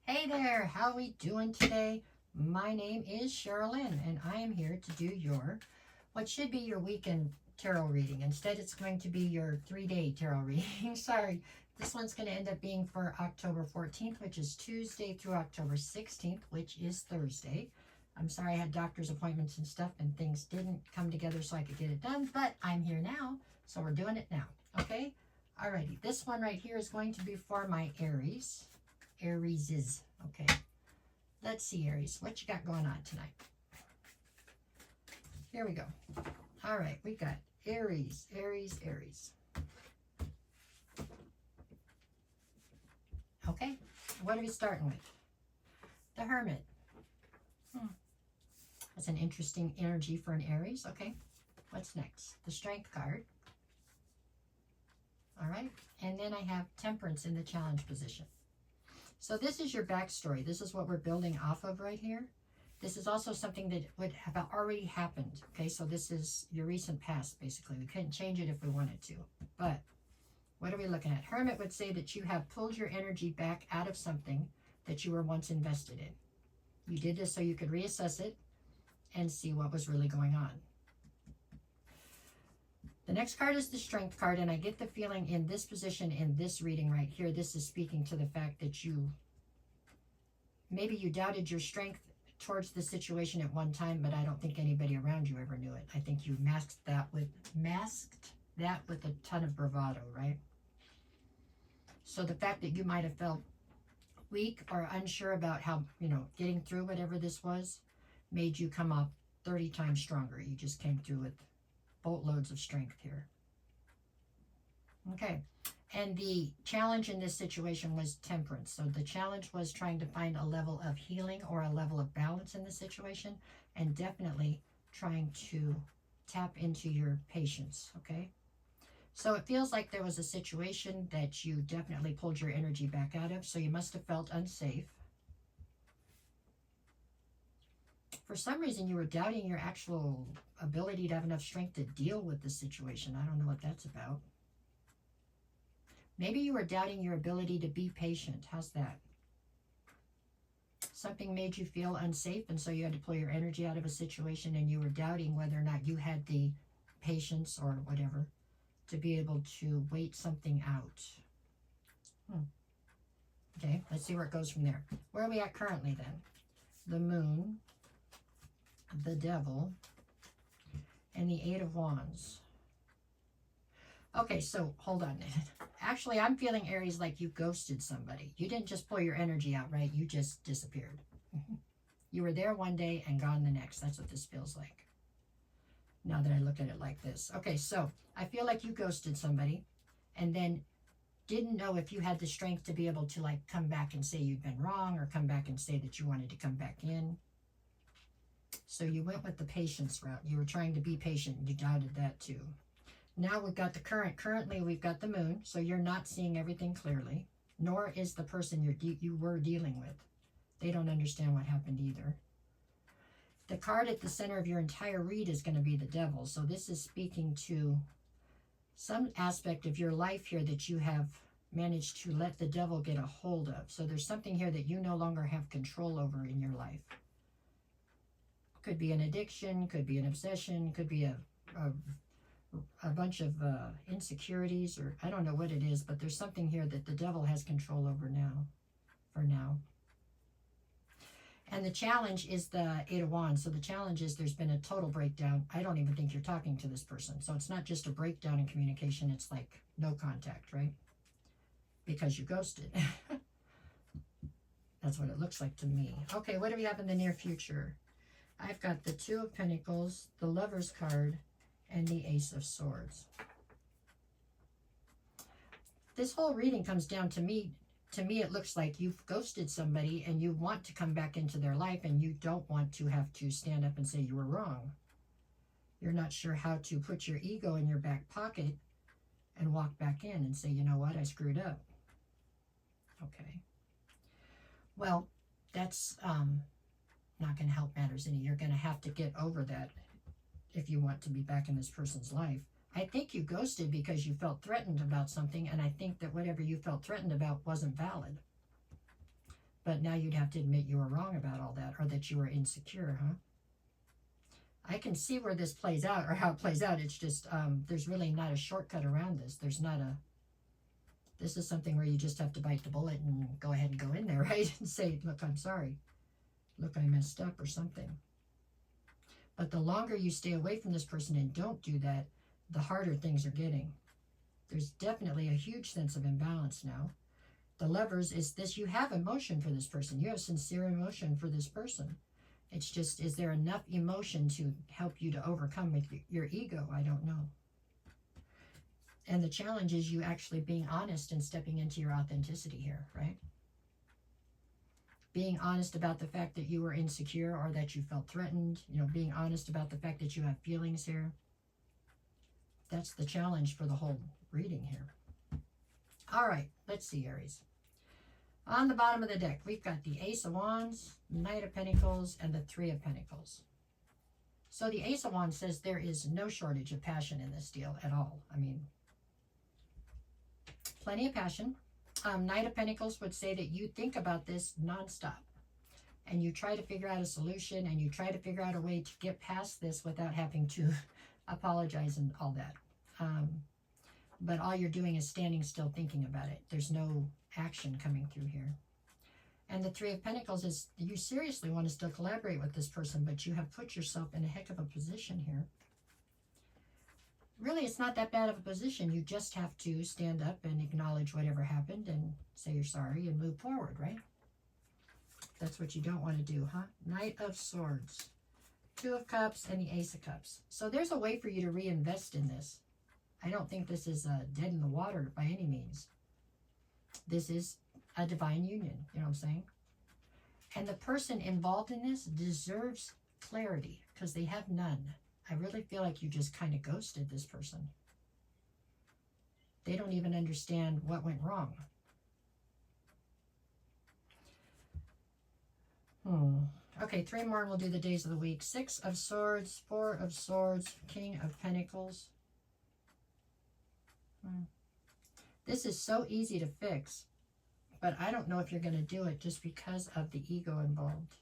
Hey there, how we doing today? My name is Sherilyn, and I am here to do your, what should be your weekend tarot reading. Instead, it's going to be your 3-day tarot reading. Sorry, this one's going to end up being for October 14th, which is Tuesday, through October 16th, which is Thursday. I'm sorry I had doctor's appointments and stuff, and things didn't come together so I could get it done, but I'm here now, so we're doing it now, okay? Alrighty, this one right here is going to be for my Aries. Aries. Okay. Let's see, Aries. What you got going on tonight? Here we go. All right. We got Aries. Okay. What are we starting with? The Hermit. That's an interesting energy for an Aries. Okay. What's next? The Strength card. All right. And then I have Temperance in the challenge position. So this is your backstory. This is what we're building off of right here. This is also something that would have already happened. Okay, so this is your recent past, basically. We couldn't change it if we wanted to. But what are we looking at? Hermit would say that you have pulled your energy back out of something that you were once invested in. You did this so you could reassess it and see what was really going on. The next card is the Strength card, and I get the feeling in this position, in this reading right here, this is speaking to the fact that maybe you doubted your strength towards the situation at one time, but I don't think anybody around you ever knew it. I think you masked that with a ton of bravado, right? So the fact that you might have felt weak or unsure about how, getting through whatever this was, made you come up 30 times stronger. You just came through with boatloads of strength here. Okay, and the challenge in this situation was Temperance. So the challenge was trying to find a level of healing or a level of balance in the situation, and definitely trying to tap into your patience. Okay, so it feels like there was a situation that you definitely pulled your energy back out of, so you must have felt unsafe. For some reason, you were doubting your actual ability to have enough strength to deal with the situation. I don't know what that's about. Maybe you were doubting your ability to be patient. How's that? Something made you feel unsafe, and so you had to pull your energy out of a situation, and you were doubting whether or not you had the patience or whatever to be able to wait something out. Okay, let's see where it goes from there. Where are we at currently then? The Moon, the Devil, and the Eight of Wands. Okay, so hold on. Actually, I'm feeling, Aries, like you ghosted somebody. You didn't just pull your energy out, right? You just disappeared. You were there one day and gone the next. That's what this feels like, now that I look at it like this. Okay, so I feel like you ghosted somebody and then didn't know if you had the strength to be able to like come back and say you'd been wrong, or come back and say that you wanted to come back in. So you went with the patience route. You were trying to be patient, and you doubted that too. Now we've got the currently we've got the Moon, so you're not seeing everything clearly, nor is the person you were dealing with. They don't understand what happened either. The card at the center of your entire read is going to be the Devil. So this is speaking to some aspect of your life here that you have managed to let the devil get a hold of. So there's something here that you no longer have control over in your life. Could be an addiction, could be an obsession, could be a bunch of insecurities, or I don't know what it is, but there's something here that the devil has control over now, for now. And the challenge is the Eight of Wands. So the challenge is there's been a total breakdown. I don't even think you're talking to this person. So it's not just a breakdown in communication. It's like no contact, right? Because you ghosted. That's what it looks like to me. Okay, what do we have in the near future? I've got the Two of Pentacles, the Lover's card, and the Ace of Swords. This whole reading comes down to me. To me, it looks like you've ghosted somebody and you want to come back into their life, and you don't want to have to stand up and say you were wrong. You're not sure how to put your ego in your back pocket and walk back in and say, you know what, I screwed up. Okay. Well, that's not going to help matters any. You're going to have to get over that if you want to be back in this person's life. I think you ghosted because you felt threatened about something, and I think that whatever you felt threatened about wasn't valid. But now you'd have to admit you were wrong about all that, or that you were insecure, huh? I can see where this plays out, or how it plays out. It's just, there's really not a shortcut around this. There's not a, this is something where you just have to bite the bullet and go ahead and go in there, right? And say, look, I'm sorry. Look, I messed up or something. But the longer you stay away from this person and don't do that, the harder things are getting. There's definitely a huge sense of imbalance now. The Lovers is this, you have emotion for this person. You have sincere emotion for this person. It's just, is there enough emotion to help you to overcome with your ego? I don't know. And the challenge is you actually being honest and stepping into your authenticity here, right? Being honest about the fact that you were insecure or that you felt threatened. You know, being honest about the fact that you have feelings here. That's the challenge for the whole reading here. All right, let's see, Aries. On the bottom of the deck, we've got the Ace of Wands, Knight of Pentacles, and the Three of Pentacles. So the Ace of Wands says there is no shortage of passion in this deal at all. I mean, plenty of passion. Knight of Pentacles would say that you think about this nonstop. And you try to figure out a solution, and you try to figure out a way to get past this without having to apologize and all that. But all you're doing is standing still thinking about it. There's no action coming through here. And the Three of Pentacles is you seriously want to still collaborate with this person, but you have put yourself in a heck of a position here. Really, it's not that bad of a position. You just have to stand up and acknowledge whatever happened and say you're sorry and move forward, right? That's what you don't want to do, huh? Knight of Swords, Two of Cups, and the Ace of Cups. So there's a way for you to reinvest in this. I don't think this is dead in the water by any means. This is a divine union, you know what I'm saying? And the person involved in this deserves clarity because they have none. I really feel like you just kind of ghosted this person. They don't even understand what went wrong. Okay, 3 more and we'll do the days of the week. 6 of Swords, 4 of Swords, King of Pentacles. This is so easy to fix, but I don't know if you're going to do it just because of the ego involved.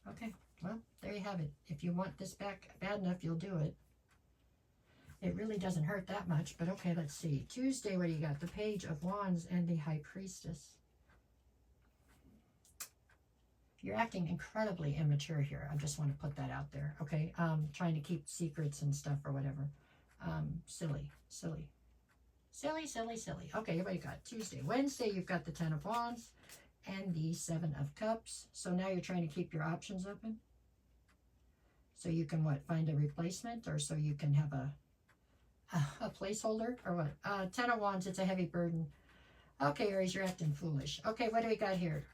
Okay, well, there you have it. If you want this back bad enough, you'll do it. It really doesn't hurt that much, but okay, let's see. Tuesday, what do you got? The Page of Wands and the High Priestess. You're acting incredibly immature here. I just want to put that out there, okay? Trying to keep secrets and stuff or whatever. Silly. Okay, everybody got Tuesday. Wednesday, you've got the 10 of Wands and the 7 of Cups. So now you're trying to keep your options open. So you can, what, find a replacement, or so you can have a placeholder, or what? 10 of Wands, it's a heavy burden. Okay, Aries, you're acting foolish. Okay, what do we got here?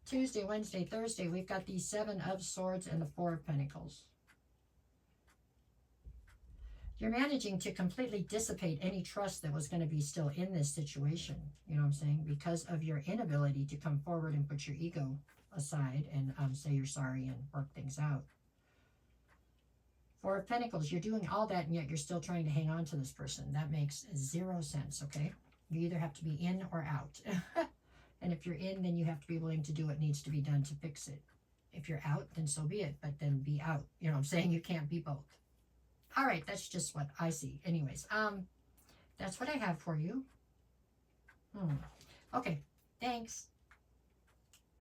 Tuesday, Wednesday, Thursday, we've got the 7 of Swords and the 4 of Pentacles. You're managing to completely dissipate any trust that was going to be still in this situation, you know what I'm saying, because of your inability to come forward and put your ego aside and say you're sorry and work things out. 4 of Pentacles, you're doing all that and yet you're still trying to hang on to this person. That makes 0 sense, okay? You either have to be in or out. And if you're in, then you have to be willing to do what needs to be done to fix it. If you're out, then so be it, but then be out. You know what I'm saying? You can't be both. All right, that's just what I see. Anyways, that's what I have for you. Okay, thanks.